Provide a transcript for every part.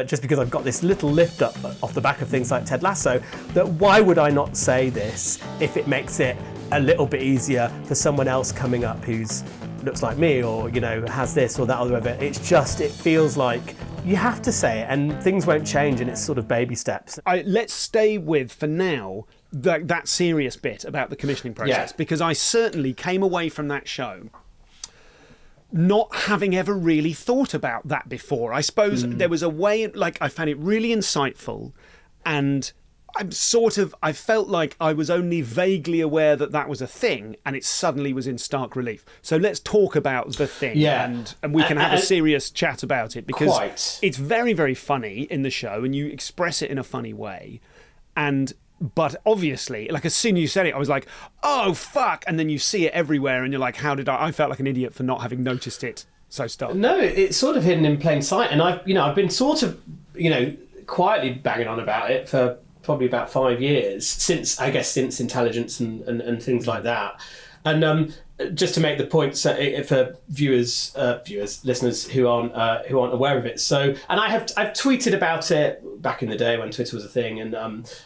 Just because I've got this little lift up off the back of things like Ted Lasso, that why would I not say this if it makes it a little bit easier for someone else coming up who's looks like me, or has this or that other of it. It feels like you have to say it, and things won't change, and it's sort of baby steps. Let's stay with, for now, that serious bit about the commissioning process, because I certainly came away from that show not having ever really thought about that before. I suppose there was a way, I found it really insightful, and I felt like I was only vaguely aware that was a thing, and it suddenly was in stark relief. So let's talk about the thing, and we can have a serious chat about it, because it's very, very funny in the show, and you express it in a funny way. But obviously, as soon as you said it, I was like, oh, fuck. And then you see it everywhere, and you're like, how did I felt like an idiot for not having noticed it so stark. No, it's sort of hidden in plain sight. And I've been sort of, quietly banging on about it for probably about 5 years, since intelligence and things like that. And just to make the point, so for listeners who aren't aware of it. So, and I've tweeted about it back in the day when Twitter was a thing, and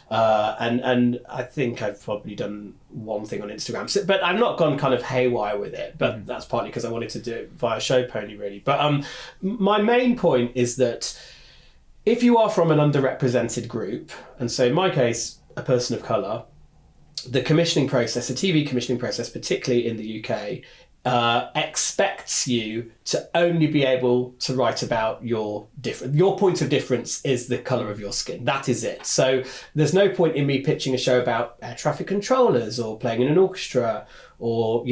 I think I've probably done one thing on Instagram, but I've not gone kind of haywire with it. But that's partly because I wanted to do it via Show Pony, really. But my main point is that if you are from an underrepresented group, and so in my case, a person of colour, the commissioning process, the TV commissioning process, particularly in the UK, expects you to only be able to write about your point of difference is the colour of your skin. That is it. So there's no point in me pitching a show about air traffic controllers or playing in an orchestra or,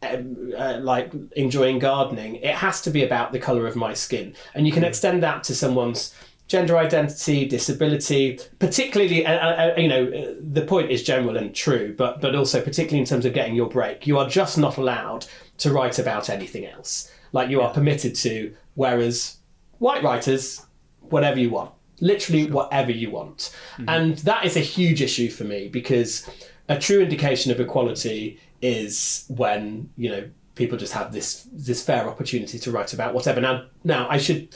like enjoying gardening. It has to be about the colour of my skin. And you can extend that to someone's gender identity, disability, particularly, the point is general and true, but also particularly in terms of getting your break, you are just not allowed to write about anything else. Like you are permitted to, whereas white writers, whatever you want, literally whatever you want. Mm-hmm. And that is a huge issue for me, because a true indication of equality is when, people just have this fair opportunity to write about whatever. Now I should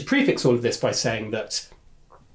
prefix all of this by saying that,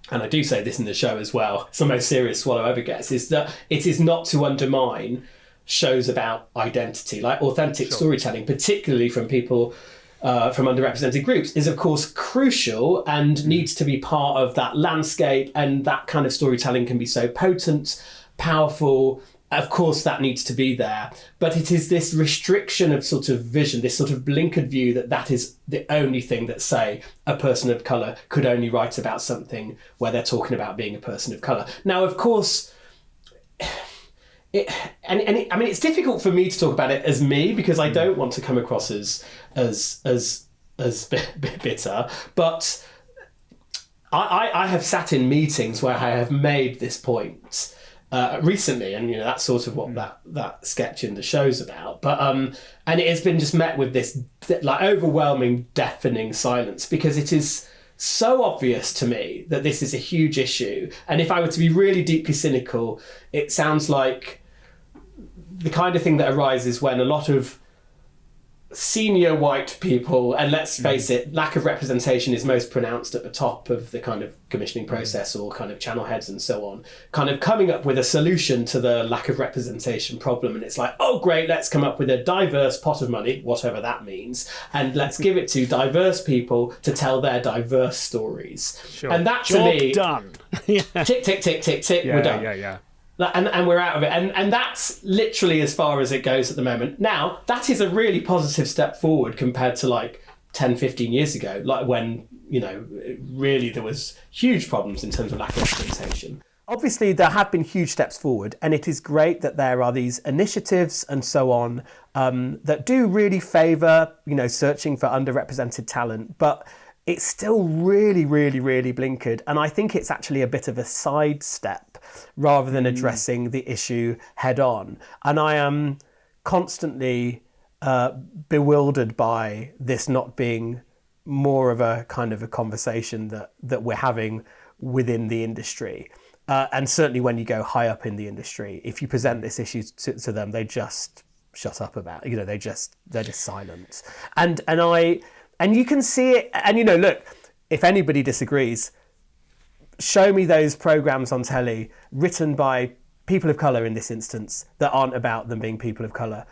and I do say this in the show as well, it's the most serious swallow ever gets, is that it is not to undermine shows about identity, like authentic storytelling, particularly from people from underrepresented groups, is of course crucial and needs to be part of that landscape, and that kind of storytelling can be so potent, powerful. Of course, that needs to be there. But it is this restriction of sort of vision, this sort of blinkered view that is the only ththing that, say, a person of colour could only write about something where they're talking about being a person of colour. Now, of course, it's difficult for me to talk about it as me, because I don't want to come across as bitter. But I have sat in meetings where I have made this point recently, and that's sort of what that sketch in the show's about. But and it has been just met with this overwhelming, deafening silence, because it is so obvious to me that this is a huge issue. And if I were to be really deeply cynical, it sounds like the kind of thing that arises when a lot of senior white people, and let's face it, lack of representation is most pronounced at the top of the kind of commissioning process, or kind of channel heads and so on, kind of coming up with a solution to the lack of representation problem. And it's like, oh great, let's come up with a diverse pot of money, whatever that means, and let's give it to diverse people to tell their diverse stories. Sure. And that, to me, done. tick, tick, tick, tick, tick, we're done. Yeah. And we're out of it. And that's literally as far as it goes at the moment. Now, that is a really positive step forward compared to 10, 15 years ago, when, really there was huge problems in terms of lack of representation. Obviously, there have been huge steps forward, and it is great that there are these initiatives and so on that do really favour, searching for underrepresented talent. But it's still really, really, really blinkered. And I think it's actually a bit of a sidestep rather than addressing the issue head on. And I am constantly bewildered by this not being more of a kind of a conversation that we're having within the industry. And certainly when you go high up in the industry, if you present this issue to them, they just shut up about it. They're just silent. And you can see it, and look, if anybody disagrees, show me those programmes on telly written by people of colour in this instance that aren't about them being people of colour.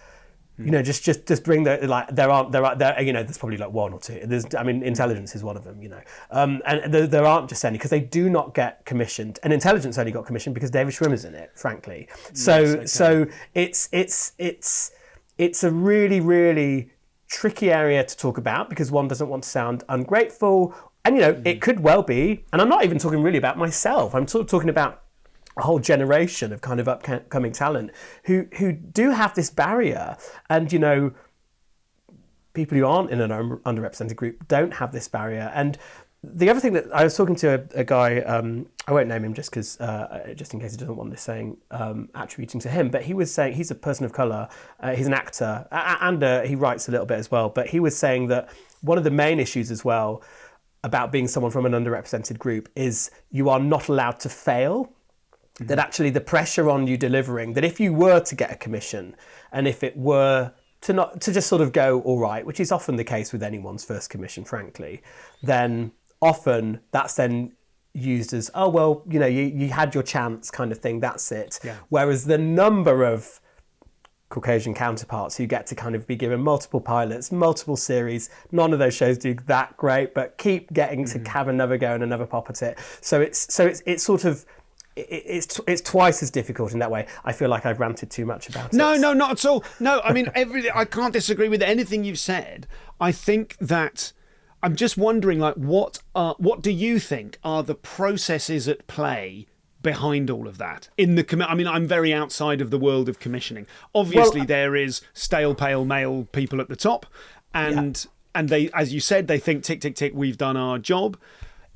You know, just bring the, like, there, you know, there's probably like one or two. Intelligence is one of them, you know. And there aren't just any, because they do not get commissioned. And Intelligence only got commissioned because David Schwimmer's in it, frankly. So it's a really, really tricky area to talk about, because one doesn't want to sound ungrateful. And, you know, it could well be, and I'm not even talking really about myself, I'm sort of talking about a whole generation of kind of upcoming talent who do have this barrier. And, you know, people who aren't in an underrepresented group don't have this barrier. And the other thing that I was talking to a guy, I won't name him just because, just in case he doesn't want this saying attributing to him, but he was saying, he's a person of colour, he's an actor, and he writes a little bit as well. But he was saying that one of the main issues as well about being someone from an underrepresented group is you are not allowed to fail. That actually the pressure on you delivering, that if you were to get a commission and if it were to just sort of go all right, which is often the case with anyone's first commission, frankly, then often that's then used as, oh, well, you know, you had your chance kind of thing, that's it. Yeah. Whereas the number of Caucasian counterparts who get to kind of be given multiple pilots, multiple series, none of those shows do that great, but keep getting to have another go and another pop at it. So it's sort of, it's twice as difficult in that way. I feel like I've ranted too much about it. No, not at all. No, I mean, I can't disagree with anything you've said. I think that I'm just wondering, like, what do you think are the processes at play behind all of that? I mean, I'm very outside of the world of commissioning. Obviously, there is stale, pale male people at the top, and they, as you said, they think tick, tick, tick, we've done our job.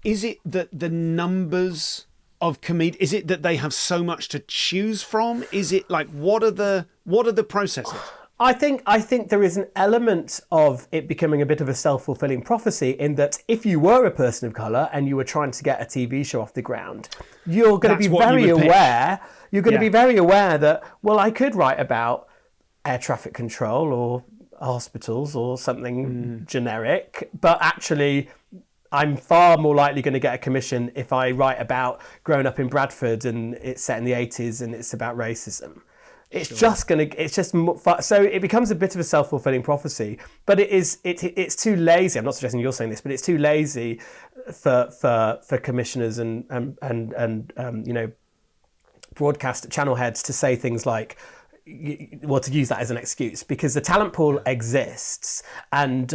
Is it that the numbers of is it that they have so much to choose from? Is it like, what are the processes? I think there is an element of it becoming a bit of a self-fulfilling prophecy, in that if you were a person of colour and you were trying to get a TV show off the ground, you're going to be very aware. You're going to be very aware that, well, I could write about air traffic control or hospitals or something generic, but actually I'm far more likely going to get a commission if I write about growing up in Bradford and it's set in the 80s and it's about racism. It's so it becomes a bit of a self-fulfilling prophecy, but it's too lazy. I'm not suggesting you're saying this, but it's too lazy for commissioners and you know, broadcast channel heads to say things like, well, to use that as an excuse, because the talent pool exists, and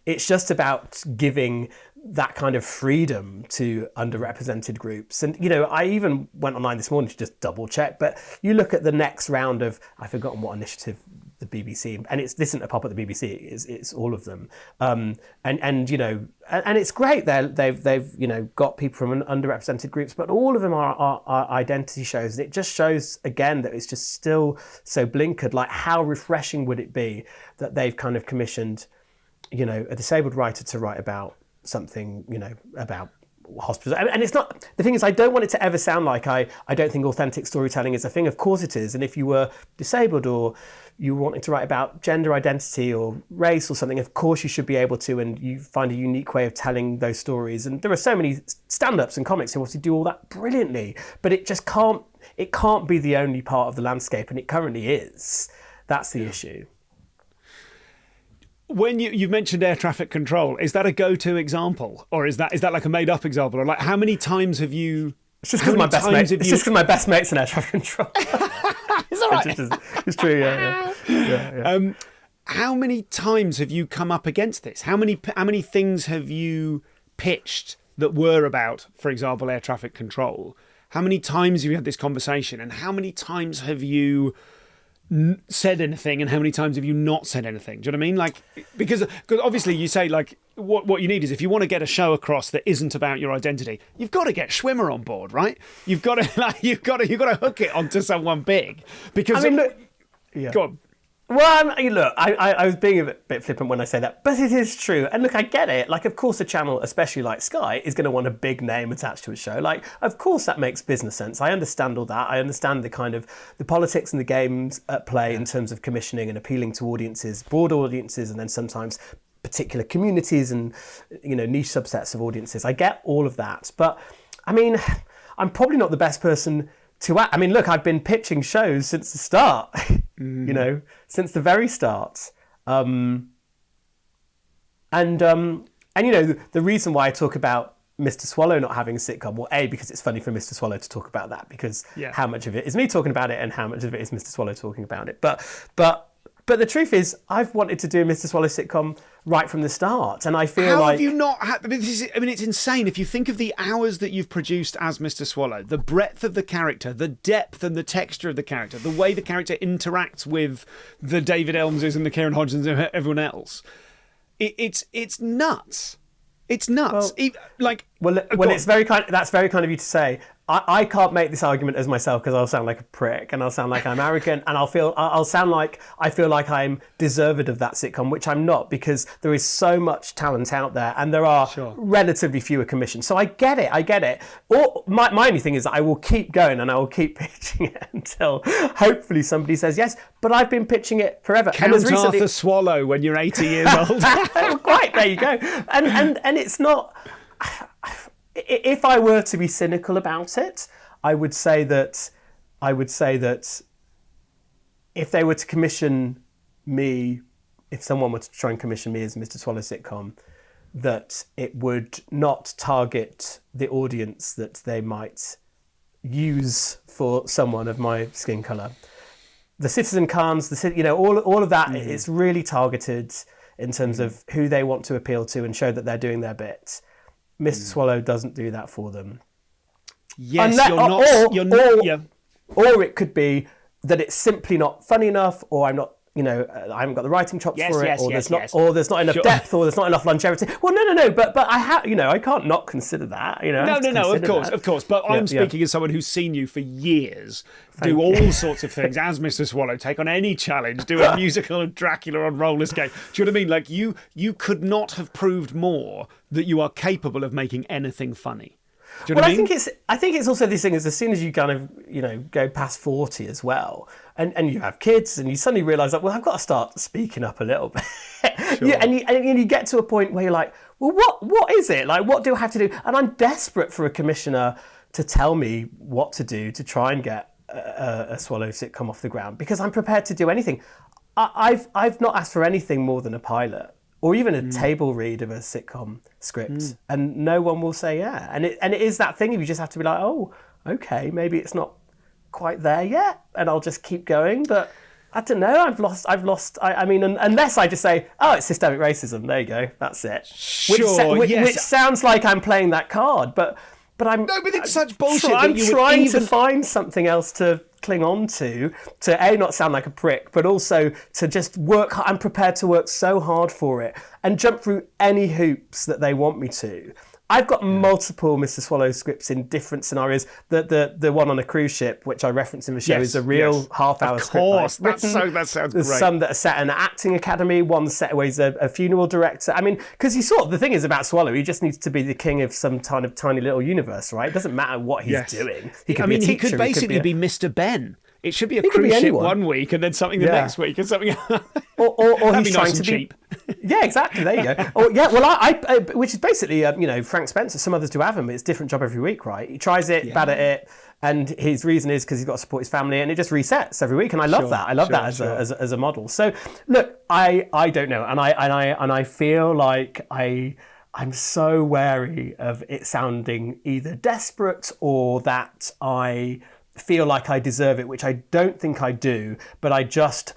it's just about giving that kind of freedom to underrepresented groups. And, you know, I even went online this morning to just double check, but you look at the next round of, I've forgotten what initiative the BBC, and this isn't a pop at the BBC, it's all of them. And you know, and it's great. They've you know, got people from underrepresented groups, but all of them are identity shows. And it just shows again that it's just still so blinkered. Like, how refreshing would it be that they've kind of commissioned, you know, a disabled writer to write about something, you know, about hospitals. And it's not, the thing is, I don't want it to ever sound like I don't think authentic storytelling is a thing. Of course it is. And if you were disabled or you were wanting to write about gender identity or race or something, of course you should be able to, and you find a unique way of telling those stories. And there are so many stand-ups and comics who obviously do all that brilliantly, but it just can't be the only part of the landscape, and it currently is. That's the issue. When you've mentioned air traffic control, is that a go-to example, or is that like a made-up example? Or like, how many times have you? It's just because my best mate. It's just because my best mate's in air traffic control. It's all right. It's true. Yeah. How many times have you come up against this? How many things have you pitched that were about, for example, air traffic control? How many times have you had this conversation, and how many times have you said anything, and how many times have you not said anything? Do you know what I mean? Like, because obviously you say, like, what you need is, if you want to get a show across that isn't about your identity, you've got to get Schwimmer on board, right? You've got to you've got to hook it onto someone big, because I mean, look, go on. Well, look, I was being a bit flippant when I say that, but it is true. And look, I get it. Like, of course, a channel, especially like Sky, is going to want a big name attached to a show. Like, of course, that makes business sense. I understand all that. I understand the kind of the politics and the games at play in terms of commissioning and appealing to audiences, broad audiences, and then sometimes particular communities and niche subsets of audiences. I get all of that, but I mean, I'm probably not the best person to act. I mean, look, I've been pitching shows since the start, since the very start. And the reason why I talk about Mr. Swallow not having a sitcom, well, A, because it's funny for Mr. Swallow to talk about that, because how much of it is me talking about it and how much of it is Mr. Swallow talking about it. But the truth is, I've wanted to do a Mr. Swallow sitcom right from the start, and I feel How have you not had... it's insane. If you think of the hours that you've produced as Mr. Swallow, the breadth of the character, the depth and the texture of the character, the way the character interacts with the David Elmses and the Kieran Hodgsons and everyone else, it's nuts. It's nuts. It's very kind. That's very kind of you to say. I can't make this argument as myself because I'll sound like a prick and I'll sound like I'm arrogant and I'll sound like I feel like I'm deserved of that sitcom, which I'm not, because there is so much talent out there and there are relatively fewer commissions. So I get it. Or my only thing is that I will keep going and I will keep pitching it until hopefully somebody says yes. But I've been pitching it forever. Count Arthur Swallow when you're 80 years old. Quite, there you go. And it's not... If I were to be cynical about it, I would say that if they were to commission me, if someone were to try and commission me as Mr. Swallow sitcom, that it would not target the audience that they might use for someone of my skin colour. The Citizen Khans, all of that, it's really targeted in terms of who they want to appeal to and show that they're doing their bit. Mr. Swallow doesn't do that for them. Yes, or it could be that it's simply not funny enough, or I haven't got the writing chops for it, or there's not enough depth, or there's not enough longevity. Well, no, but I can't not consider that. No, of course. But I'm speaking as someone who's seen you for years do all sorts of things as Mr. Swallow, take on any challenge, do a musical of Dracula on roller skate. Do you know what I mean? Like you could not have proved more that you are capable of making anything funny. Do you know what I mean? I think it's also this thing is, as soon as you kind of go past 40 as well, and you have kids, and you suddenly realise that, well, I've got to start speaking up a little bit. Sure. and you get to a point where you're like, well, what is it? Like, what do I have to do? And I'm desperate for a commissioner to tell me what to do to try and get a Swallow sitcom off the ground, because I'm prepared to do anything. I've not asked for anything more than a pilot or even a table read of a sitcom script, and no one will say yeah. And it is that thing, you just have to be like, oh, okay, maybe it's not quite there yet, and I'll just keep going. But I don't know, I've lost. I mean, unless I just say, oh, it's systemic racism. There you go, that's it. Which sounds like I'm playing that card, but I'm... No, but it's such bullshit. I'm trying to find something else to cling on to A, not sound like a prick, but also to just work. I'm prepared to work so hard for it and jump through any hoops that they want me to. I've got multiple Mr. Swallow scripts in different scenarios. The one on a cruise ship, which I reference in the show, is a real half-hour script. Of course, that sounds There's great. some that are set in an acting academy, one set where he's a funeral director. I mean, because the thing is about Swallow, he just needs to be the king of some kind of tiny little universe, right? It doesn't matter what he's doing. He could be a teacher, he could basically be Mr. Ben. It should be a He could be cruise ship anyone. 1 week and then something the next week and something or That'd he's be trying nice to and be cheap. Yeah, exactly. There you go. Or well, I which is basically Frank Spencer. Some others do have him. It's a different job every week, right? He tries it, bad at it, and his reason is because he's got to support his family, and it just resets every week. And I love that. I love that as a model. So look, I don't know, and I feel like I'm so wary of it sounding either desperate or that I feel like I deserve it, which I don't think I do, but I just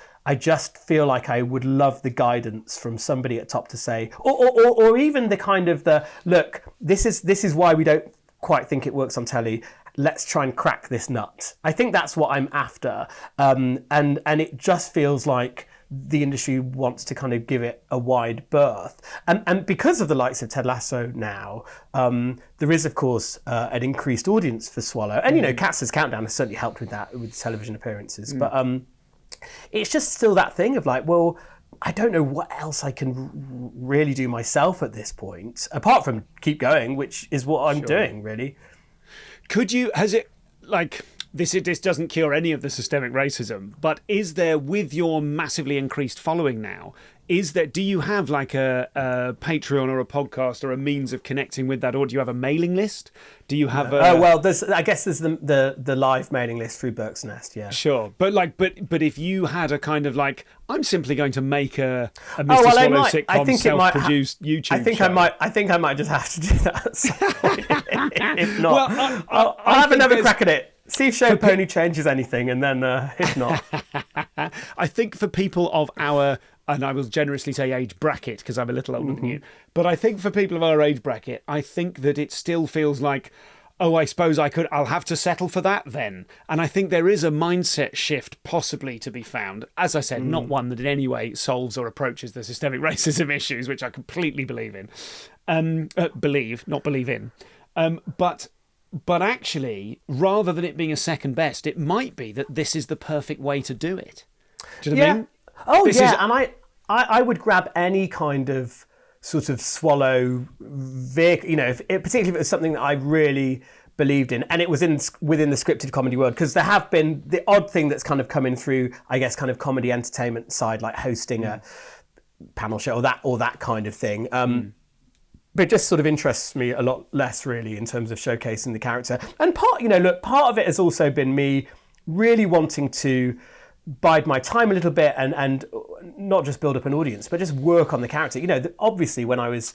feel like I would love the guidance from somebody at top to say, or even the kind of look, this is why we don't quite think it works on telly. Let's try and crack this nut. I think that's what I'm after, and it just feels like the industry wants to kind of give it a wide berth. And because of the likes of Ted Lasso now, there is, of course, an increased audience for Swallow. And, Katz's Countdown has certainly helped with that, with television appearances. But it's just still that thing of like, well, I don't know what else I can really do myself at this point, apart from keep going, which is what I'm doing, really. This doesn't cure any of the systemic racism, but is there, with your massively increased following now, do you have like a Patreon or a podcast or a means of connecting with that, or do you have a mailing list? Do you have I guess there's the live mailing list through Burke's Nest, yeah. Sure. But if you had a kind of like, I'm simply going to make a Mr. Swallow sitcom self-produced YouTube show. I think I might just have to do that at some point. If not, I'll have another crack at it. See if Show Pony changes anything, and then if not. I think for people of our, and I will generously say age bracket because I'm a little older than you, but I think for people of our age bracket, I think that it still feels like, oh, I suppose I'll have to settle for that then. And I think there is a mindset shift possibly to be found. As I said, not one that in any way solves or approaches the systemic racism issues, which I completely believe in. Not believe in. But actually, rather than it being a second best, it might be that this is the perfect way to do it. Do you know what I mean? Oh, and I would grab any kind of sort of Swallow vehicle, particularly if it was something that I really believed in, and it was within the scripted comedy world, because there have been the odd thing that's kind of coming through, I guess, kind of comedy entertainment side, like hosting a panel show or that kind of thing. But it just sort of interests me a lot less, really, in terms of showcasing the character. And part of it has also been me really wanting to bide my time a little bit and not just build up an audience, but just work on the character. Obviously, when I was,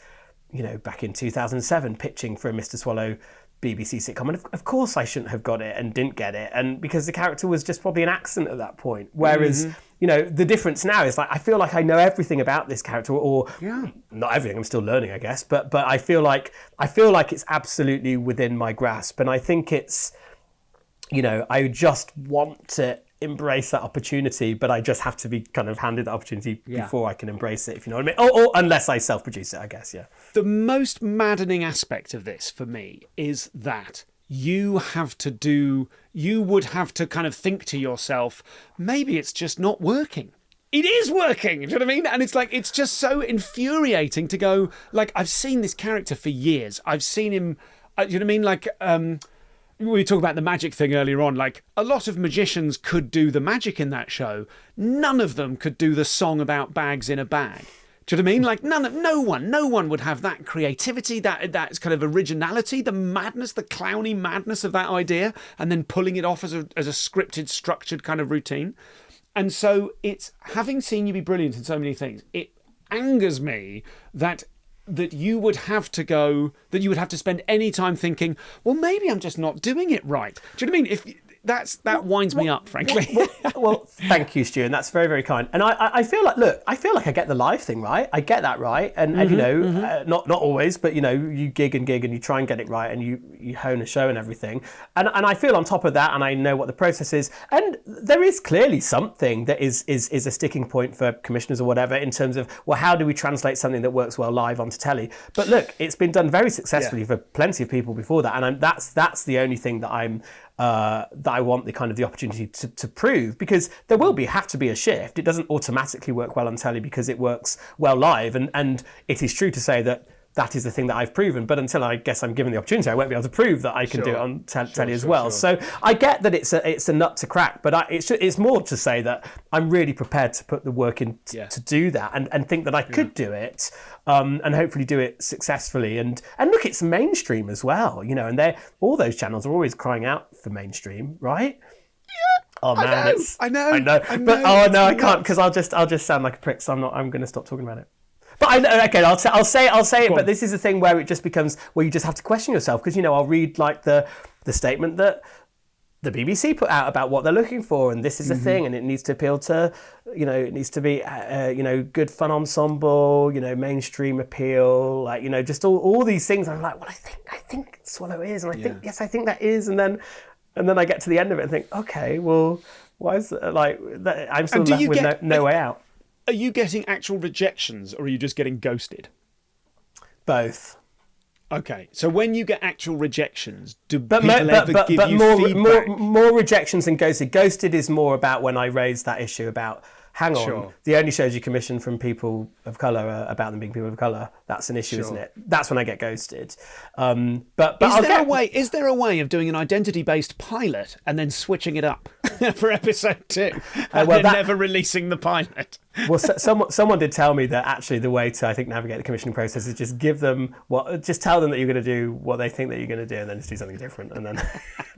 back in 2007, pitching for a Mr. Swallow BBC sitcom, and of course I shouldn't have got it and didn't get it, and because the character was just probably an accent at that point. Whereas, the difference now is like I feel like I know everything about this character, or not everything. I'm still learning, I guess, but I feel like it's absolutely within my grasp, and I think it's, I just want to embrace that opportunity, but I just have to be kind of handed the opportunity before I can embrace it, if you know what I mean. Or unless I self-produce it, I guess, yeah. The most maddening aspect of this for me is that you would have to kind of think to yourself, maybe it's just not working. It is working, do you know what I mean? And it's like, it's just so infuriating to go, like, I've seen this character for years. I've seen him, do you know what I mean? Like, we talked about the magic thing earlier on. Like, a lot of magicians could do the magic in that show. None of them could do the song about bags in a bag. Do you know what I mean? Like, no one would have that creativity, that kind of originality, the madness, the clowny madness of that idea, and then pulling it off as a scripted, structured kind of routine. And so it's, having seen you be brilliant in so many things, it angers me that you would have to spend any time thinking, well, maybe I'm just not doing it right. Do you know what I mean? That winds me up, frankly. Well, thank you, Stu, and that's very, very kind. And I feel like I get the live thing right. I get that right, and not always, but you gig and you try and get it right, and you hone a show and everything. And I feel on top of that, and I know what the process is. And there is clearly something that is a sticking point for commissioners or whatever in terms of, well, how do we translate something that works well live onto telly? But look, it's been done very successfully for plenty of people before that, and that's the only thing that that I want the opportunity to prove, because there will have to be a shift. It doesn't automatically work well on telly because it works well live, and it is true to say that is the thing that I've proven, but until I guess I'm given the opportunity, I won't be able to prove that I can do it on telly as well. So I get that it's a nut to crack, but it's more to say that I'm really prepared to put the work in to do that, and think that I could do it, and hopefully do it successfully. And look, it's mainstream as well, and all those channels are always crying out for mainstream, right? Oh man, I know. But I can't, because I'll just sound like a prick. So I'm going to stop talking about it. But I know, okay, I'll say it. But this is the thing where it just becomes where you just have to question yourself, because I'll read like the statement that the BBC put out about what they're looking for, and this is a thing, and it needs to appeal to, it needs to be, good fun ensemble, mainstream appeal, like, just all these things. I'm like, well, I think Swallow is, and I think that is, and then I get to the end of it and think, okay, well, why is it like that? I'm still left with no way out. Are you getting actual rejections, or are you just getting ghosted? Both. Okay, so when you get actual rejections, do people ever give you feedback? More rejections than ghosted. Ghosted is more about when I raise that issue about, hang on, the only shows you commission from people of colour are about them being people of colour. That's an issue, isn't it? That's when I get ghosted. But is there a way of doing an identity-based pilot and then switching it up for episode 2, and then never releasing the pilot? Well, someone did tell me that actually the way to, I think, navigate the commissioning process is just just tell them that you're going to do what they think that you're going to do, and then just do something different. And then,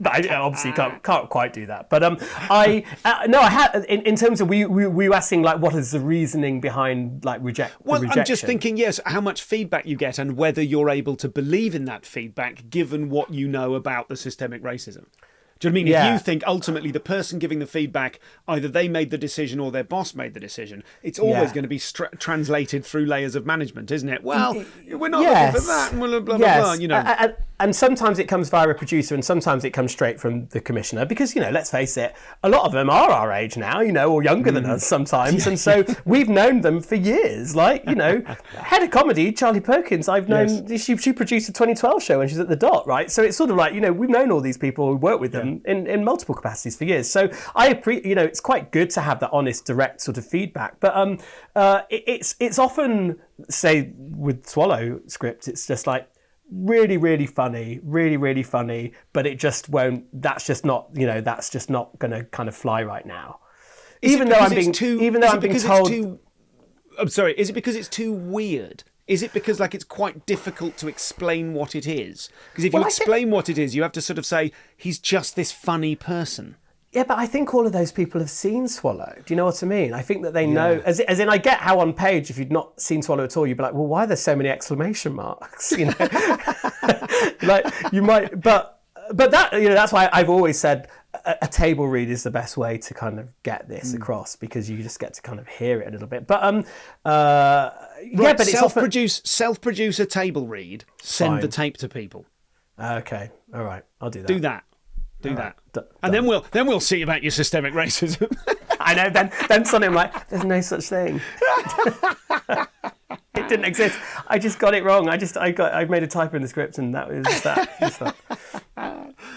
but I obviously can't quite do that. But I had in terms of we were asking like what is the reasoning behind like rejection. I'm just thinking, yes, how much feedback you get and whether you're able to believe in that feedback given what you know about the systemic racism. Do you know what I mean? Yeah. If you think ultimately the person giving the feedback, either they made the decision or their boss made the decision, it's always going to be translated through layers of management, isn't it? Well, we're not looking for that, and blah, blah, blah, blah, you know. And sometimes it comes via a producer and sometimes it comes straight from the commissioner because, you know, let's face it, a lot of them are our age now, you know, or younger than us sometimes. And so we've known them for years. Like, you know, head of comedy, Charlie Perkins, I've known, she produced a 2012 show when she's at the Dot, right? So it's sort of like, you know, we've known all these people who work with them in multiple capacities for years. So you know, it's quite good to have that honest, direct sort of feedback. But it's often, say, with Swallow script, it's just like, really, really funny, but it just won't. That's just not, you know, that's just not going to kind of fly right now. Even though I'm being told. I'm sorry. Is it because it's too weird? Is it because like it's quite difficult to explain what it is? Because if you explain what it is, you have to sort of say he's just this funny person. Yeah, but I think all of those people have seen Swallow. Do you know what I mean? I think that they know, as in I get how on page, if you'd not seen Swallow at all, you'd be like, well, why are there so many exclamation marks? You know, like you might, but that, you know, that's why I've always said a table read is the best way to kind of get this across because you just get to kind of hear it a little bit. But but it's self-produce a table read, send the tape to people. Okay, all right, I'll do that. Do that. And then we'll see about your systemic racism. I know. Then suddenly I'm like, there's no such thing. It didn't exist. I just got it wrong. I made a typo in the script, and that was that.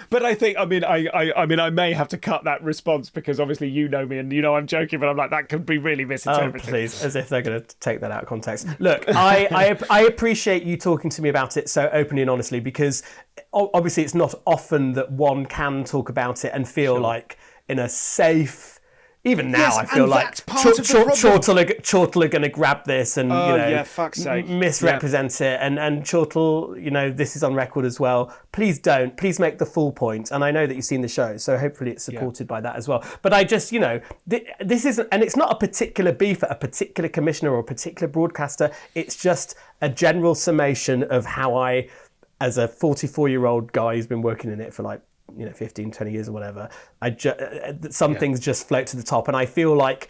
But I think, I mean, I may have to cut that response because obviously you know me and you know I'm joking, but I'm like, that could be really misinterpreted. Oh, please, as if they're going to take that out of context. Look, I appreciate you talking to me about it so openly and honestly because obviously it's not often that one can talk about it and feel like in a safe. Even now, I feel like Chortle are going to grab this and fuck's sake, misrepresent it. And Chortle, you know, this is on record as well. Please don't. Please make the full point. And I know that you've seen the show, so hopefully it's supported by that as well. But I just, you know, this isn't, and it's not a particular beef at a particular commissioner or a particular broadcaster. It's just a general summation of how I, as a 44-year-old guy who's been working in it for like, you know, 15, 20 years or whatever, some things just float to the top. And I feel like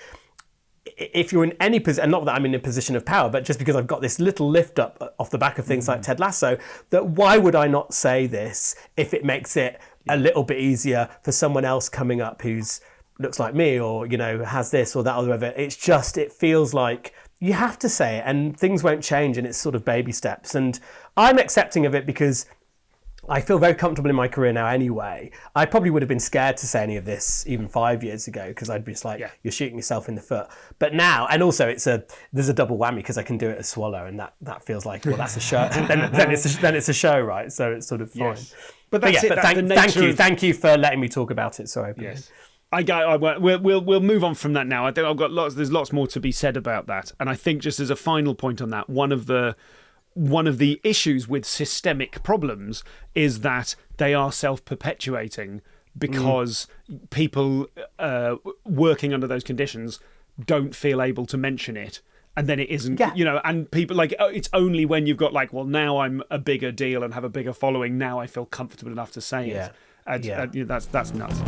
if you're in any position, and not that I'm in a position of power, but just because I've got this little lift up off the back of things like Ted Lasso, that why would I not say this if it makes it a little bit easier for someone else coming up who's looks like me or, you know, has this or that or whatever. It's just, it feels like you have to say it and things won't change and it's sort of baby steps. And I'm accepting of it because I feel very comfortable in my career now anyway. I probably would have been scared to say any of this even 5 years ago because I'd be just like, you're shooting yourself in the foot. But now, and also there's a double whammy because I can do it as Swallow and that feels like, well, that's a show. then it's a show, right? So it's sort of fine. Yes. But that's it. Thank you for letting me talk about it. Sorry. Yes. We'll move on from that now. I think there's lots more to be said about that. And I think just as a final point on that, one of the issues with systemic problems is that they are self-perpetuating because people working under those conditions don't feel able to mention it. And then it isn't, you know, and people like, it's only when you've got like, well, now I'm a bigger deal and have a bigger following. Now I feel comfortable enough to say it. That's nuts.